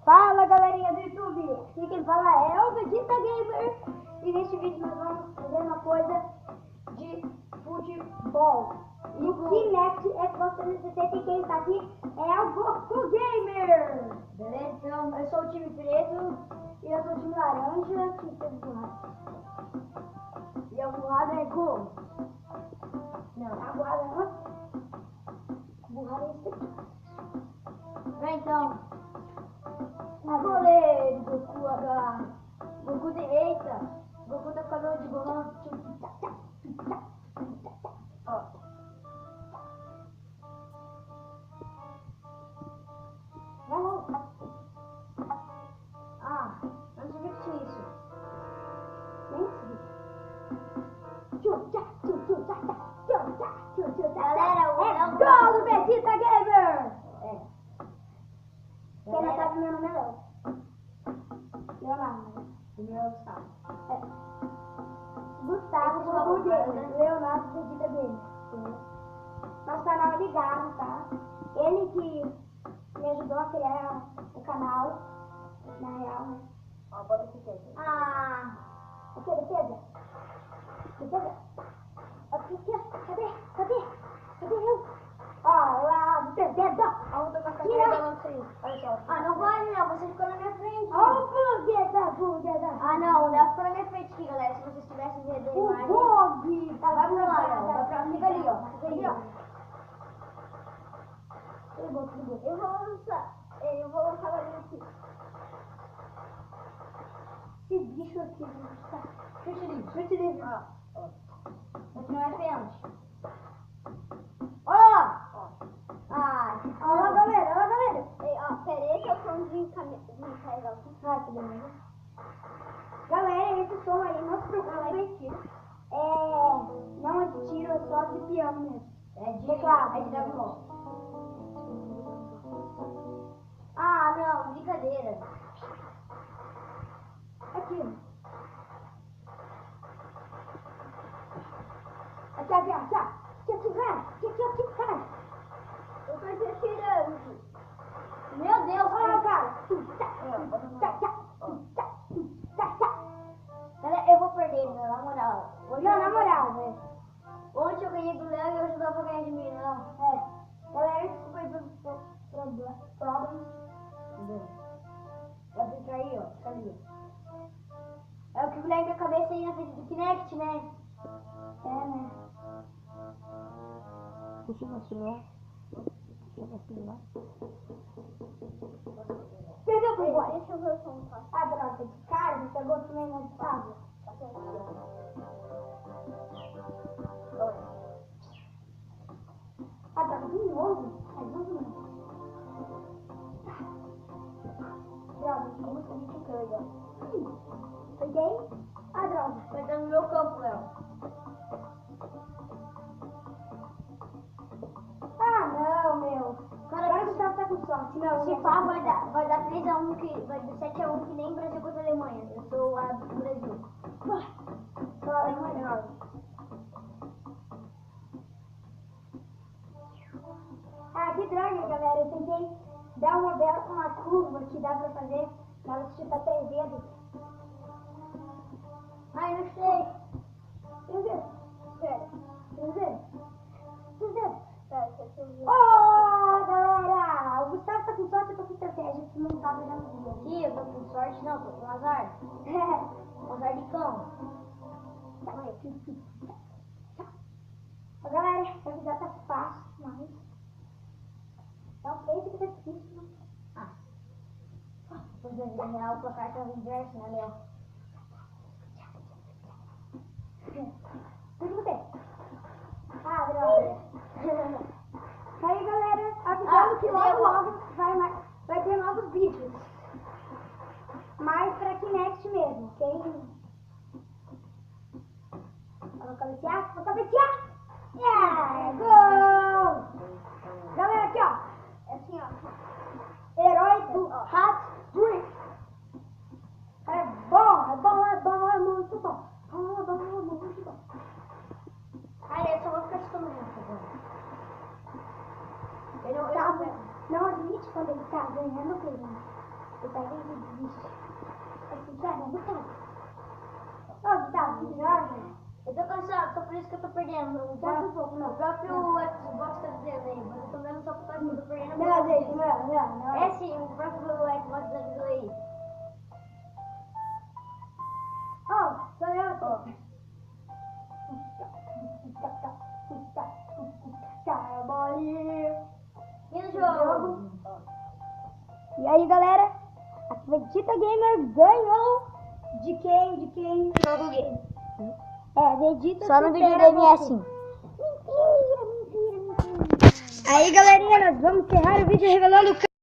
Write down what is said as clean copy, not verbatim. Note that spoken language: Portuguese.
Fala galerinha do YouTube, aqui quem fala é o Vegeta Gamer. E neste vídeo nós vamos fazer uma coisa de futebol. E o Kinect é que você necessita, e quem está aqui é o Goku Gamer. Beleza? Então eu sou o time preto e eu sou o time laranja, que tem burrado. E a burrada é gol. Não, a burrada não. A burrada é isso aqui. Vem então. Goleiro, Goku agora. Goku direita. Goku tá com cabelo de borrão. Ó. Vamos. Ah, não tive isso. Nem sei. Galera, é gol do Vegeta Gamer! É. Quem não sabe meu nome é Léo. Leonardo, né? O meu é Gustavo. É. Gustavo, Goku Gamer. Leonardo, Vegeta Gamer. Nosso canal é ligado, tá? Ele que me ajudou a criar o canal. Na real, né? Ó, bota aqui dentro. Ah! O que? Defesa? Defesa? Aqui, cadê? Cadê eu? Ó, lá, defesa! Aonde eu tô carregando isso? Olha só. Ah, não vale não, você ficou na minha frente. Ó, o Bugueda. Ah, não, o Léo ficou na minha frente aqui, galera. Se vocês tivessem vendo a O imagem. Bug! Vai pra lá, Léo. Vai pra lá. Fica ali, ó. Fica ali, ó. Eu vou lançar ali aqui. Esse bicho aqui, tá? Chute livre. Ó. Aqui não é pênalti. Olha lá! Olha lá, galera. Ei, ó, peraí que eu tô de carregar o som. Ah, que beleza. Galera, esse som aí, não se preocupem. Não é de tiro, é só de piano mesmo. É de teclado. É de Dragon Ball. Ah, não, brincadeira. Aqui. Aqui, cara. Eu tô te tirando. Meu Deus, olha o cara. Galera, eu vou perder, meu, na moral. Não, na moral, velho. Ontem eu ganhei do Léo e hoje o Léo vai ganhar de mim, não. Galera, desculpa aí pelos problemas. Vai ficar aí, ó. Fica ali. É o que o Guilherme com a cabeça aí na frente do Kinect, né? É, né? Puxa meu celular. Perdeu pro boy. Deixa eu ver o som, tá? Ah, droga, de cara, você pegou também na tábua. Ah, droga, de novo? Ai, vamos não. Droga, que música de tchucanga. Peguei? Ah, droga. Vai dar no meu campo, Léo. Ah, não, meu. Agora o Gustavo tá com sorte. Não, Se pá, vai dar 3-1, vai dar 7-1, que nem Brasil contra a Alemanha. Eu sou a do Brasil. Só a Alemanha. Ah, que droga, galera. Eu tentei dar uma curva que dá pra fazer na hora de chutar 3 dedos. Ai, não sei. 3 dedos. Sério. 3 dedos. 3 dedos. Tá, deixa eu ver. Oh, galera! O Gustavo tá com sorte, eu tô com estratégia. Se não tá virando dia. Ih, eu tô com sorte, não, tô com azar. Azar de cão. Ó, galera, essa vida tá fácil, mas... Não pense que tá difícil, né? Pois é, na real, o placar tá inverso, né, Léo? Onde você? Ah, droga. Aí, galera, avisando que logo vai ter novos vídeos. Mas pra Kinect mesmo. Vou cabecear. Yeah, gol! Galera, aqui, ó. É assim, ó. Herói do Hat Trick. É muito bom. Muito bom. Ai, eu só vou ficar escutando música agora. Não admite quando ele tá ganhando, porque ele tá por isso que eu tô perdendo. O Espera um pouco, não. próprio Xbox tá dizendo aí. Mas eu tô vendo só por causa que eu tô perdendo. Não, gente, não. É sim, o próprio Xbox tá dizendo aí. Oh, sou eu. Bolinha. E no jogo? E aí, galera? A Vegeta Gamer ganhou de quem? Jogo game. É, Vegeta Só no supera videogame é você. assim. Mentira. Aí, galerinha, nós vamos encerrar o vídeo revelando o